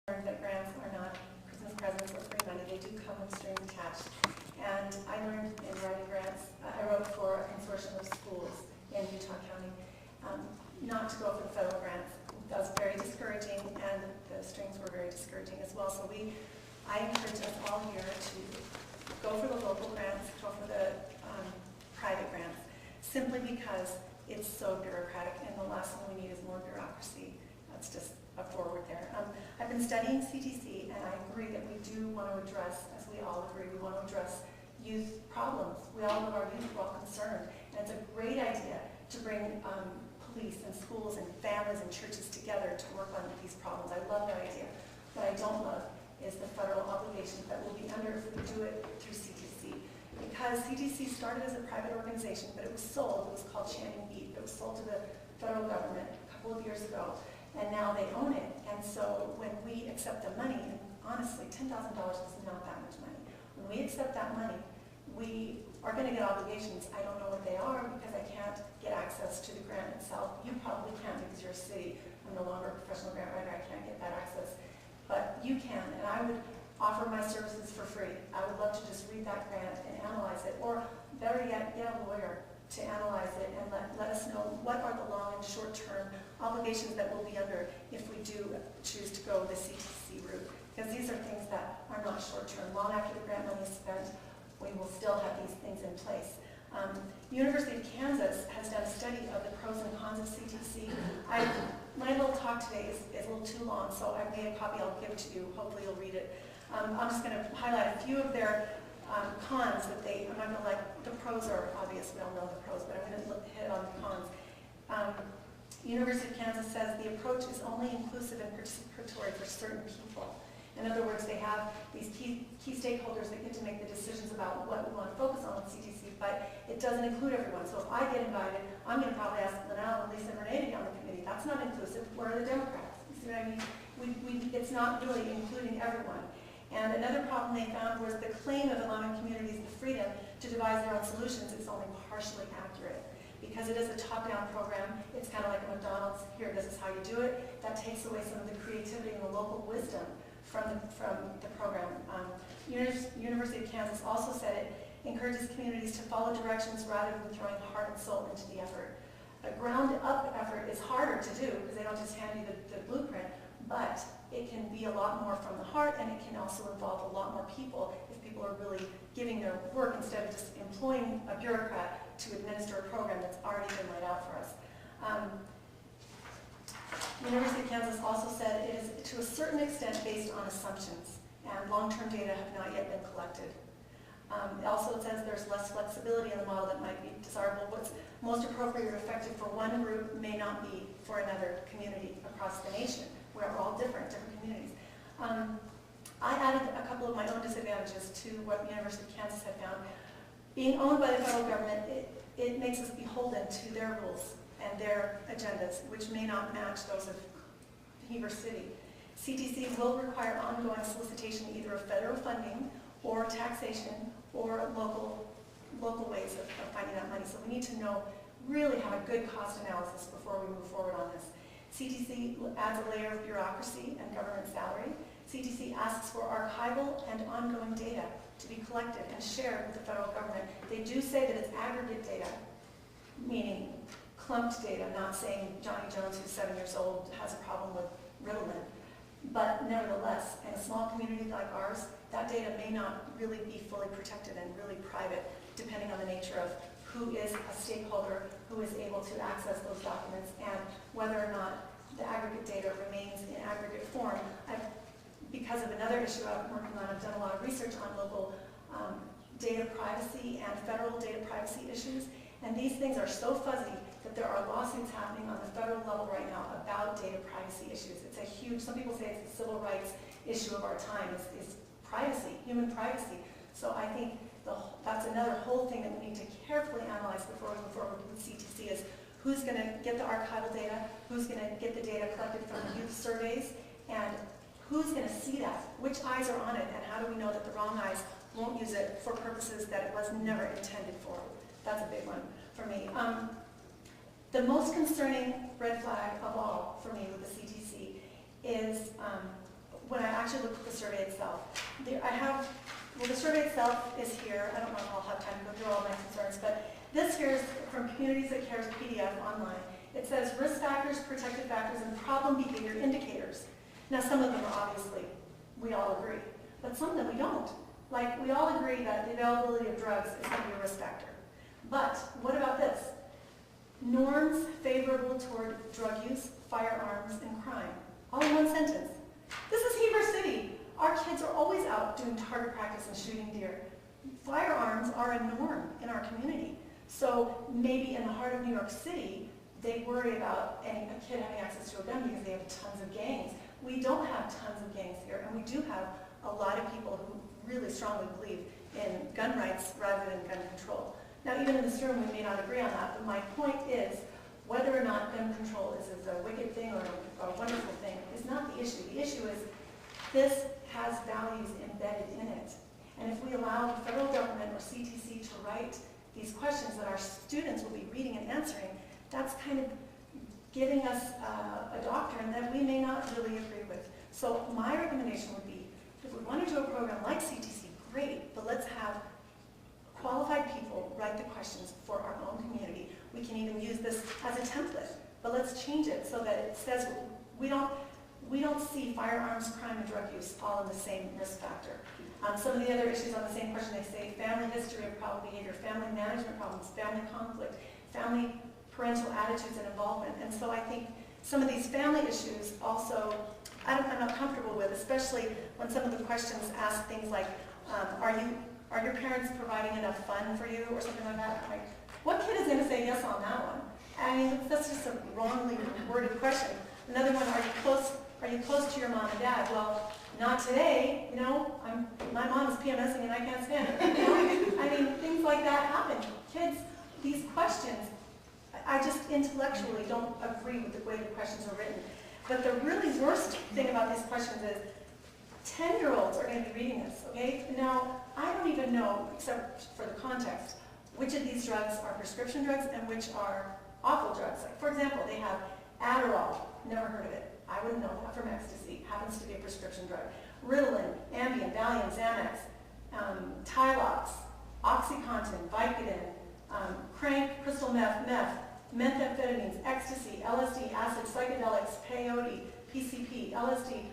that grants are not Christmas presents or free money. They do come with strings attached. And I learned in writing grants, I wrote for a consortium of schools in Utah County, not to go for the federal grants. That was very discouraging, and the strings were very discouraging as well. So I encourage us all here to go for the local grants, go for the private grants, simply because it's so bureaucratic, and the last thing we need is more bureaucracy. That's just a forward there. I've been studying CTC, and I agree that we do want to address, as we all agree, we want to address youth problems. We all love our youth, we're all concerned, and it's a great idea to bring police and schools and families and churches together to work on these problems. I love that idea. What I don't love is the federal obligations that we'll be under if we do it through CTC. Because CTC started as a private organization, but it was sold. It was called Channing Beat. It was sold to the federal government a couple of years ago, and now they own it. And so when we accept the money, and honestly, $10,000 is not that much money. When we accept that money, we are going to get obligations. I don't know what they are because I can't get access to the grant itself. You probably can because you're a city. I'm no longer a professional grant writer. I can't get that access. But you can, and I would offer my services for free. I would love to just read that grant and analyze it, or better yet, get a lawyer to analyze it and let us know what are the long and short-term obligations that we'll be under if we do choose to go the CTC route. Because these are things that are not short-term. Long after the grant money is spent, we will still have these things in place. University of Kansas has done a study of the pros and cons of CTC. My little talk today is a little too long, so I made a copy. I'll give it to you. Hopefully you'll read it. I'm just going to highlight a few of their cons that I'm not going to like. The pros are obvious. We all know the pros, but I'm going to hit on the cons. University of Kansas says the approach is only inclusive and participatory for certain people. In other words, they have these key stakeholders that get to make the decisions about what we want to focus on with CTC, but it doesn't include everyone. So if I get invited, I'm going to probably ask Linnell and Lisa and Renee to be on the committee. That's not inclusive. Where are the Democrats? You see what I mean? It's not really including everyone. And another problem they found was the claim of allowing communities the freedom to devise their own solutions is only partially accurate. Because it is a top-down program, it's kind of like a McDonald's. Here, this is how you do it. That takes away some of the creativity and the local wisdom from the program. University of Kansas also said it encourages communities to follow directions rather than throwing heart and soul into the effort. A ground-up effort is harder to do because they don't just hand you the blueprint, but it can be a lot more from the heart, and it can also involve a lot more people if people are really giving their work instead of just employing a bureaucrat to administer a program that's already been laid out for us. University of Kansas also said it is to a certain extent based on assumptions, and long-term data have not yet been collected. Also, it says there's less flexibility in the model that might be desirable. What's most appropriate or effective for one group may not be for another community across the nation. We're all different communities. I added a couple of my own disadvantages to what the University of Kansas had found. Being owned by the federal government, it makes us beholden to their rules and their agendas, which may not match those of Heber City. CTC will require ongoing solicitation either of federal funding or taxation or local ways of finding that money. So we need to really have a good cost analysis before we move forward on this. CTC adds a layer of bureaucracy and government salary. CTC asks for archival and ongoing data to be collected and shared with the federal government. They do say that it's aggregate data, meaning clumped data, not saying Johnny Jones, who's 7 years old, has a problem with Ritalin. But nevertheless, in a small community like ours, that data may not really be fully protected and really private, depending on the nature of who is a stakeholder, who is able to access those documents, and whether or not the aggregate data remains in aggregate form. Because of another issue I'm working on, I've done a lot of research on local data privacy and federal data privacy issues, and these things are so fuzzy that there are lawsuits happening on the federal level right now about data privacy issues. It's a huge, some people say it's the civil rights issue of our time, is privacy, human privacy. So I think that's another whole thing that we need to carefully analyze before we move forward with CTC is who's going to get the archival data, who's going to get the data collected from the youth surveys, and who's going to see that? Which eyes are on it, and how do we know that the wrong eyes won't use it for purposes that it was never intended for? That's a big one for me. The most concerning red flag of all for me with the CTC is when actually looked at the survey itself. The survey itself is here. I don't know if I'll have time to go through all my concerns, but this here is from Communities That Cares PDF online. It says risk factors, protective factors, and problem behavior indicators. Now, some of them are obviously, we all agree, but some of them we don't. Like, we all agree that the availability of drugs is going to be a risk factor. But what about this? Norms favorable toward drug use, firearms, and crime. All in one sentence. This is Heber City. Our kids are always out doing target practice and shooting deer. Firearms are a norm in our community. So maybe in the heart of New York City, they worry about a kid having access to a gun because they have tons of gangs. We don't have tons of gangs here, and we do have a lot of people who really strongly believe in gun rights rather than gun control. Now, even in this room, we may not agree on that, but my point is, whether or not gun control is a wicked thing or a wonderful thing is not the issue. The issue is this has values embedded in it. And if we allow the federal government or CTC to write these questions that our students will be reading and answering, that's kind of giving us a doctrine that we may not really agree with. So my recommendation would be, if we want to do a program like CTC, great, but let's have qualified people write the questions for our own community. We can even use this as a template, but let's change it so that it says we don't see firearms, crime, and drug use all in the same risk factor. Some of the other issues on the same question, they say family history of problem behavior, family management problems, family conflict, family parental attitudes and involvement. And so I think some of these family issues also, I'm not comfortable with, especially when some of the questions ask things like, are your parents providing enough fun for you or something like that? Like, what kid is going to say yes on that one? I mean, that's just a wrongly worded question. Another one, are you close to your mom and dad? Well, not today, you know, my mom is PMSing and I can't stand it. You know? I mean, things like that happen. Kids, these questions, I just intellectually don't agree with the way the questions are written. But the really worst thing about these questions is 10-year-olds are going to be reading this, okay? Now, I don't even know, except for the context, which of these drugs are prescription drugs and which are awful drugs. Like, for example, they have Adderall, never heard of it. I wouldn't know that from ecstasy. Happens to be a prescription drug. Ritalin, Ambien, Valium, Xanax, Tylox, OxyContin, Vicodin, crank, crystal meth, methamphetamines, ecstasy, LSD, acid, psychedelics, peyote, PCP, LSD.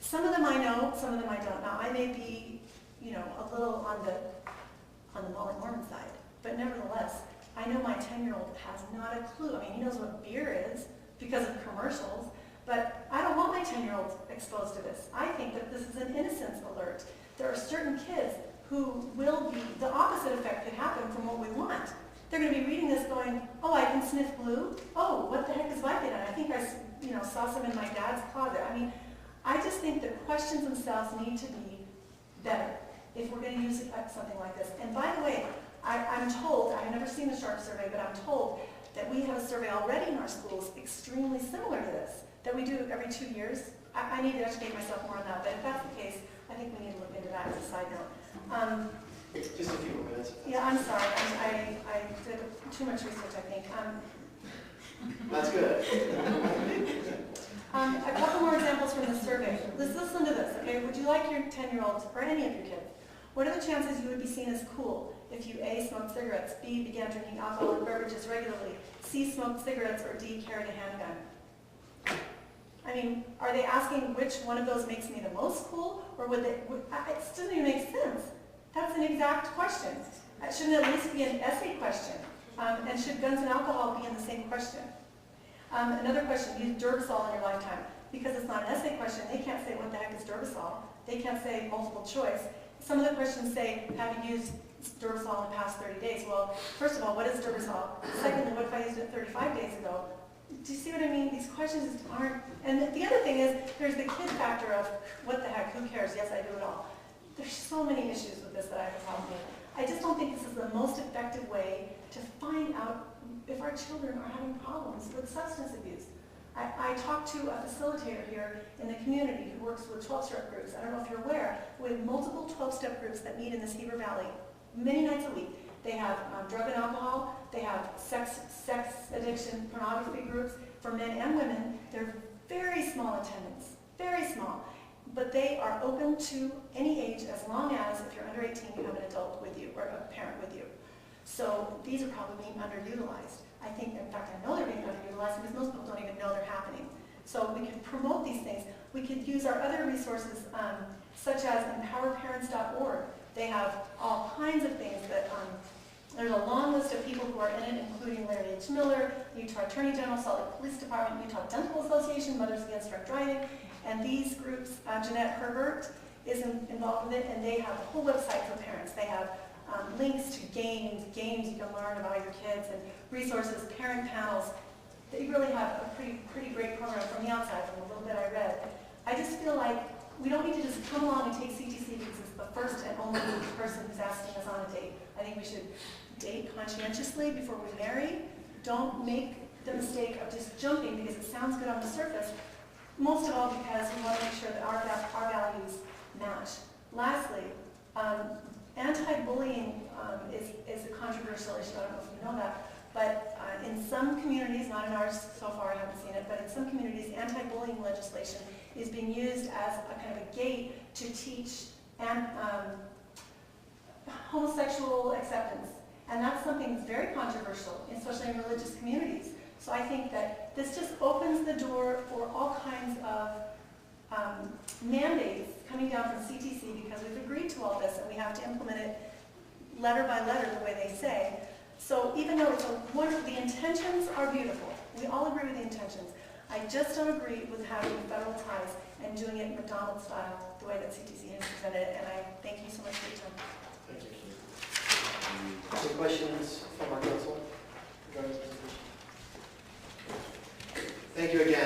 Some of them I know, some of them I don't. Now, I may be, you know, a little on the Molly Mormon side, but nevertheless, I know my 10-year-old has not a clue. I mean, he knows what beer is because of commercials, but I don't want my 10-year-old exposed to this. I think that this is an innocence alert. There are certain kids who will be, the opposite effect could happen from what we want. They're going to be reading this going, oh, I can sniff glue? Oh, what the heck is Vicodin? I think I saw some in my dad's closet. I mean, I just think the questions themselves need to be better if we're going to use something like this. And by the way, I'm told, I've never seen the Sharp survey, but I'm told that we have a survey already in our schools extremely similar to this, that we do every 2 years. I need to educate myself more on that, but if that's the case, I think we need to look into that as a side note. Just a few more minutes. Yeah, I'm sorry. I did too much research, I think. That's good. A couple more examples from the survey. Let's listen to this, okay? Would you like your 10-year-olds, or any of your kids, what are the chances you would be seen as cool if you A, smoked cigarettes, B, began drinking alcoholic beverages regularly, C, smoked cigarettes, or D, carried a handgun? I mean, are they asking which one of those makes me the most cool, or it doesn't even make sense. That's an exact question. It shouldn't at least be an essay question. And should guns and alcohol be in the same question? Another question, use Durbisol in your lifetime. Because it's not an essay question, they can't say what the heck is Durbisol. They can't say multiple choice. Some of the questions say, have you used Durbisol in the past 30 days? Well, first of all, what is Durbisol? Secondly, what if I used it 35 days ago? Do you see what I mean? These questions just aren't. And the other thing is, there's the kid factor of, what the heck, who cares? Yes, I do it all. There's so many issues with this that I have a problem with. I just don't think this is the most effective way to find out if our children are having problems with substance abuse. I talked to a facilitator here in the community who works with 12-step groups. I don't know if you're aware, with multiple 12-step groups that meet in this Heber Valley many nights a week. They have drug and alcohol, they have sex addiction, pornography groups for men and women. They're very small attendance, very small. but they are open to any age as long as, if you're under 18, you have an adult with you or a parent with you. So these are probably being underutilized. I think, in fact, I know they're being underutilized because most people don't even know they're happening. So we could promote these things. We could use our other resources, such as empowerparents.org. They have all kinds of things that, there's a long list of people who are in it, including Larry H. Miller, Utah Attorney General, Salt Lake Police Department, Utah Dental Association, Mothers Against Drunk Driving, and these groups, Jeanette Herbert is involved with it, and they have a whole website for parents. They have links to games you can learn about your kids, and resources, parent panels. They really have a pretty great program from the outside, from a little bit I read. I just feel like we don't need to just come along and take CTC because it's the first and only person who's asking us on a date. I think we should date conscientiously before we marry. Don't make the mistake of just jumping because it sounds good on the surface. Most of all because we want to make sure that our values match. Lastly, anti-bullying is a controversial issue. I don't know if you know that. But in some communities, not in ours so far, I haven't seen it, but in some communities, anti-bullying legislation is being used as a kind of a gate to teach homosexual acceptance. And that's something that's very controversial, especially in religious communities. So I think that this just opens the door for all kinds of mandates coming down from CTC because we've agreed to all this and we have to implement it letter by letter the way they say. So even though the intentions are beautiful, we all agree with the intentions. I just don't agree with having federal ties and doing it McDonald's style, the way that CTC has presented it. And I thank you so much for your time. Thank you. Any questions from our council regarding this presentation? Thank you again.